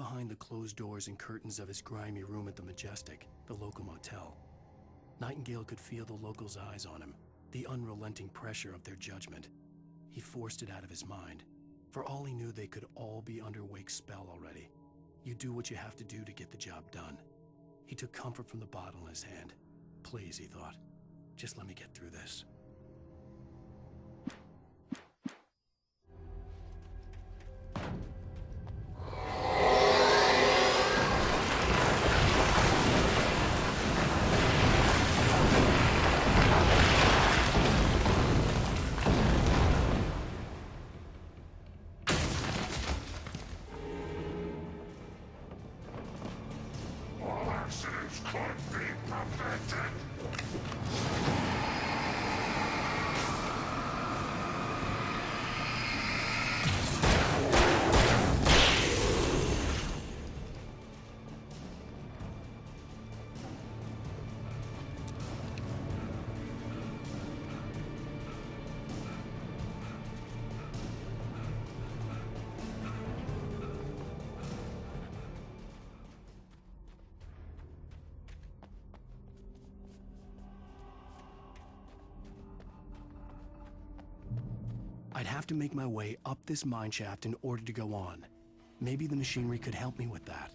behind the closed doors and curtains of his grimy room at the Majestic, the local motel. Nightingale could feel the locals' eyes on him, the unrelenting pressure of their judgment. He forced it out of his mind. For all he knew, they could all be under Wake's spell already. You do what you have to do to get the job done. He took comfort from the bottle in his hand. Please, he thought, just let me get through this. I'd have to make my way up this mine shaft in order to go on. Maybe the machinery could help me with that.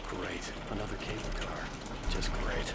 Great. Another cable car. Just great.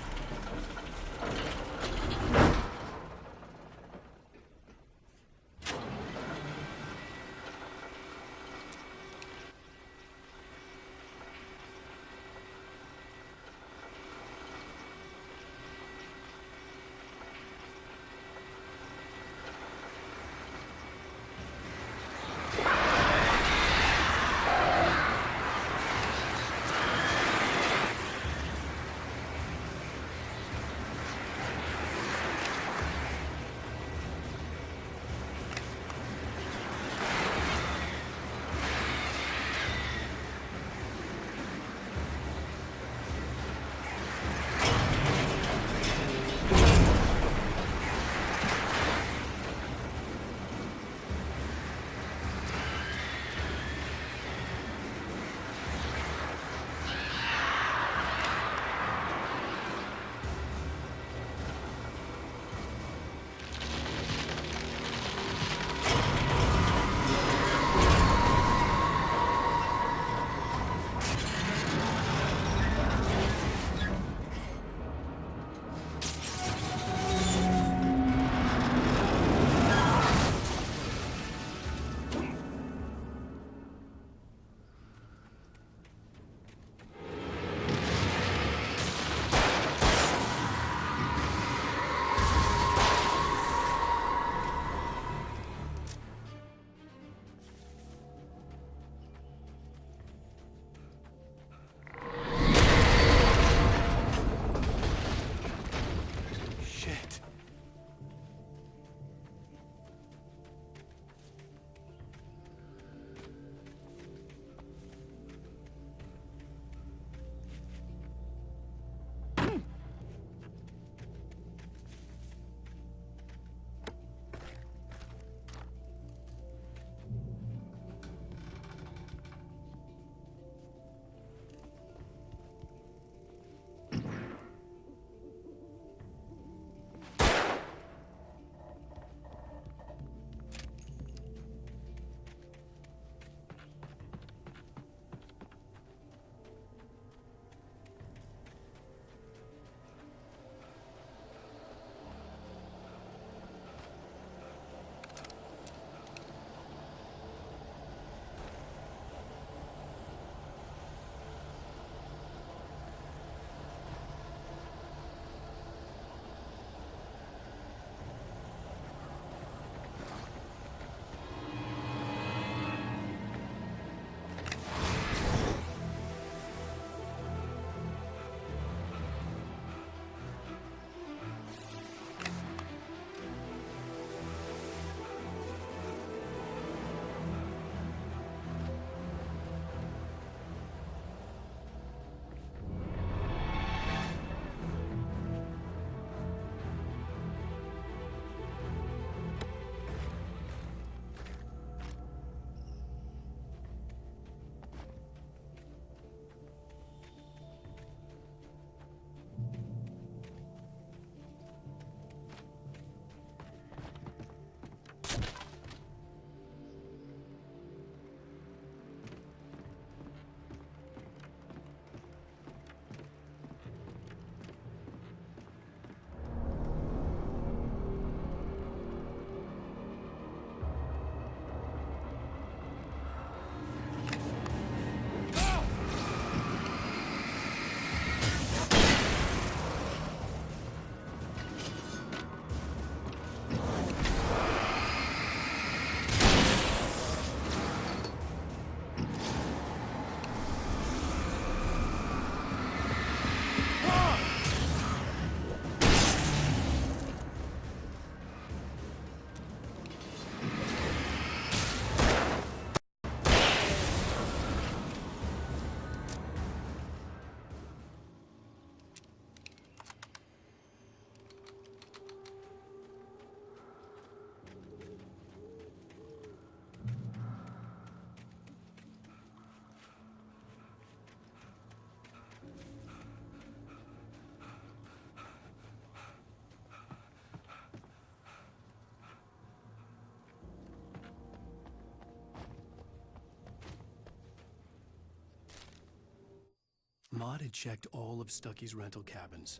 Maud had checked all of Stucky's rental cabins.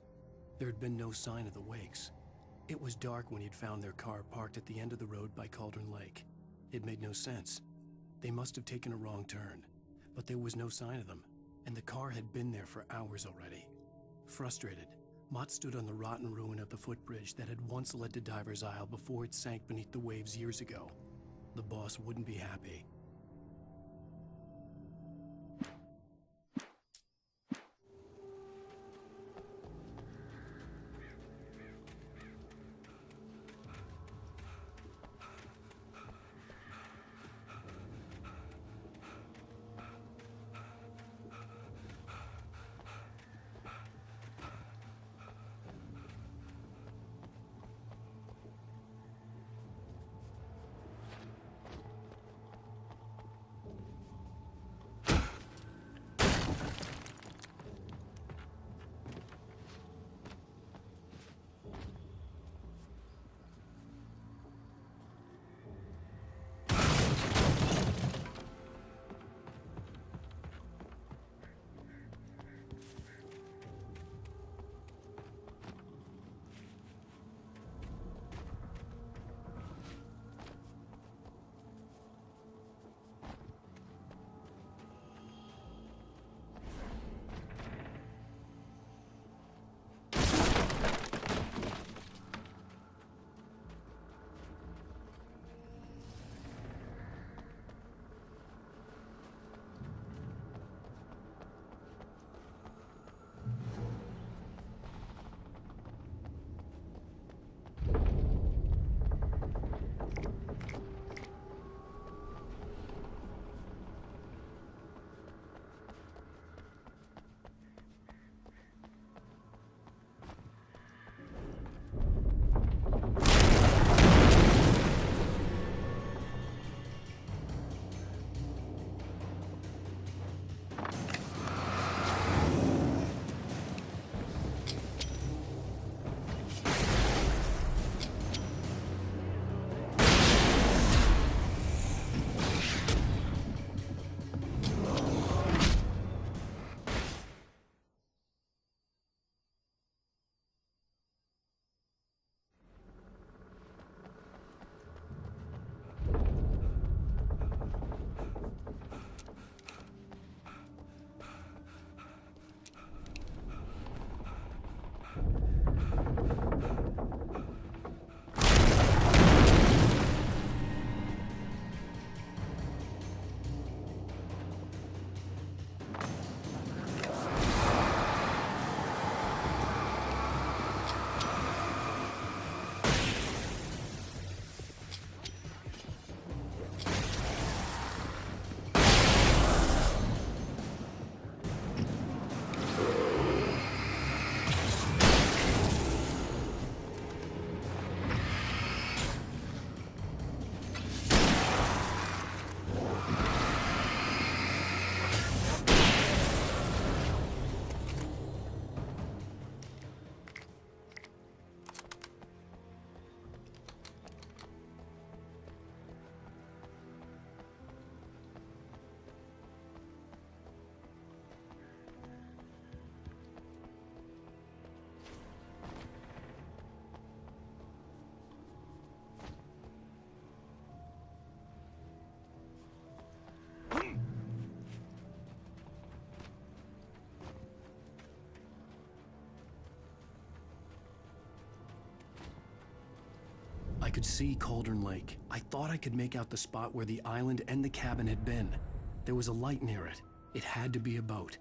There had been no sign of the Wakes. It was dark when he'd found their car parked at the end of the road by Cauldron Lake. It made no sense. They must have taken a wrong turn, but there was no sign of them, and the car had been there for hours already. Frustrated, Mott stood on the rotten ruin of the footbridge that had once led to Diver's Isle before it sank beneath the waves years ago. The boss wouldn't be happy. I could see Cauldron Lake. I thought I could make out the spot where the island and the cabin had been. There was a light near it. It had to be a boat.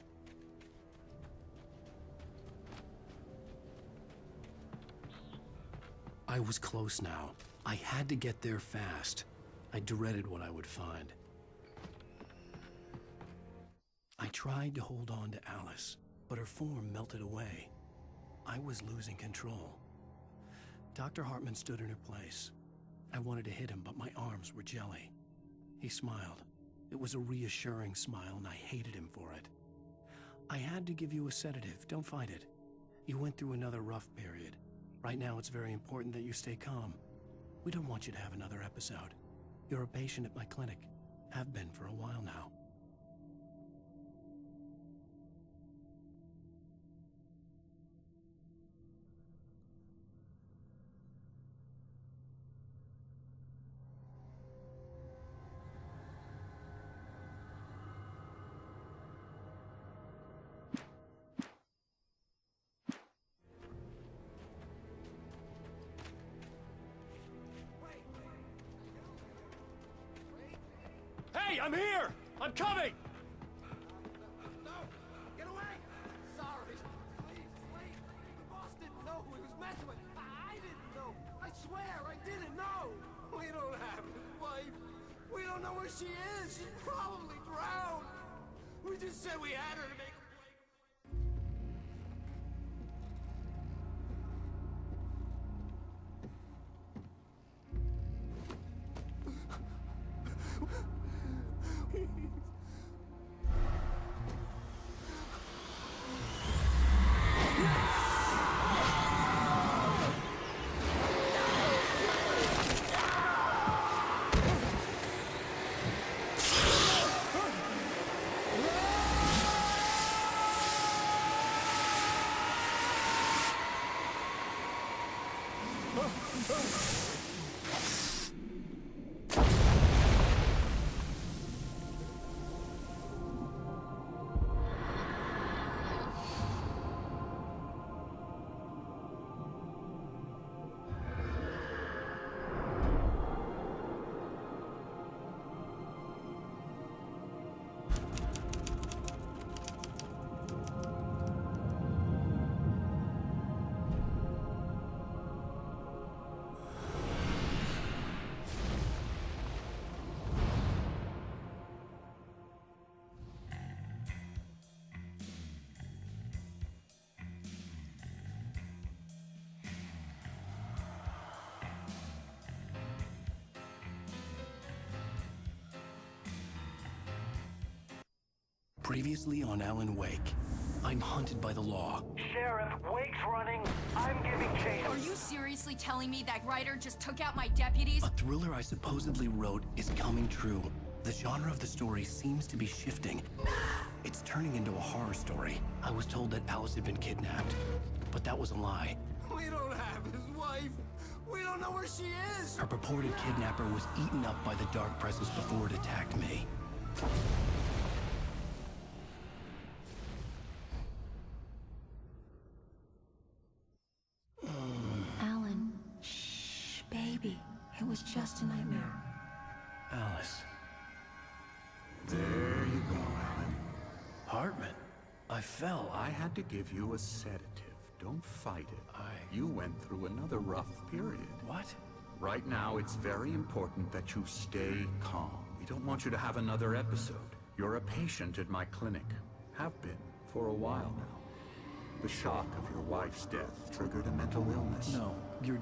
I was close now. I had to get there fast. I dreaded what I would find. I tried to hold on to Alice, but her form melted away. I was losing control. Dr. Hartman stood in her place. I wanted to hit him, but my arms were jelly. He smiled. It was a reassuring smile, and I hated him for it. I had to give you a sedative. Don't fight it. You went through another rough period. Right now, it's very important that you stay calm. We don't want you to have another episode. You're a patient at my clinic. Have been for a while now. Hey, I'm here! I'm coming! No! Get away! Sorry. Please, please. The boss didn't know who he was messing with. I didn't know. I swear, I didn't know. We don't have his wife. We don't know where she is. She's probably drowned. We just said we had her to make a play. Previously on Alan Wake, I'm hunted by the law. Sheriff, Wake's running. I'm giving chase. Are you seriously telling me that writer just took out my deputies? A thriller I supposedly wrote is coming true. The genre of the story seems to be shifting. It's turning into a horror story. I was told that Alice had been kidnapped, but that was a lie. We don't have his wife. We don't know where she is. Her purported kidnapper was eaten up by the dark presence before it attacked me. Alan, shh, baby. It was just a nightmare. Alice. There you go, Alan. Hartman. I fell. I had to give you a sedative. Don't fight it. You went through another rough period. What? Right now, it's very important that you stay calm. We don't want you to have another episode. You're a patient at my clinic. Have been for a while now. The shock of your wife's death triggered a mental illness. No, you're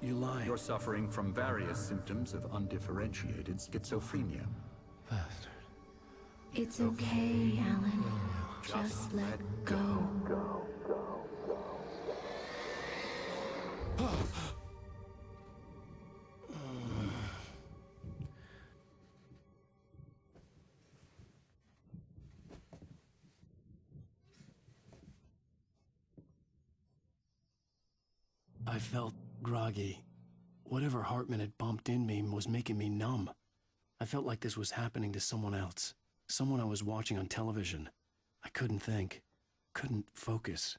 lying. You're suffering from various symptoms of undifferentiated schizophrenia. Bastard. It's okay, Alan. Just let go. I felt groggy. Whatever Hartman had bumped in me was making me numb. I felt like this was happening to someone else. Someone I was watching on television. I couldn't think. Couldn't focus.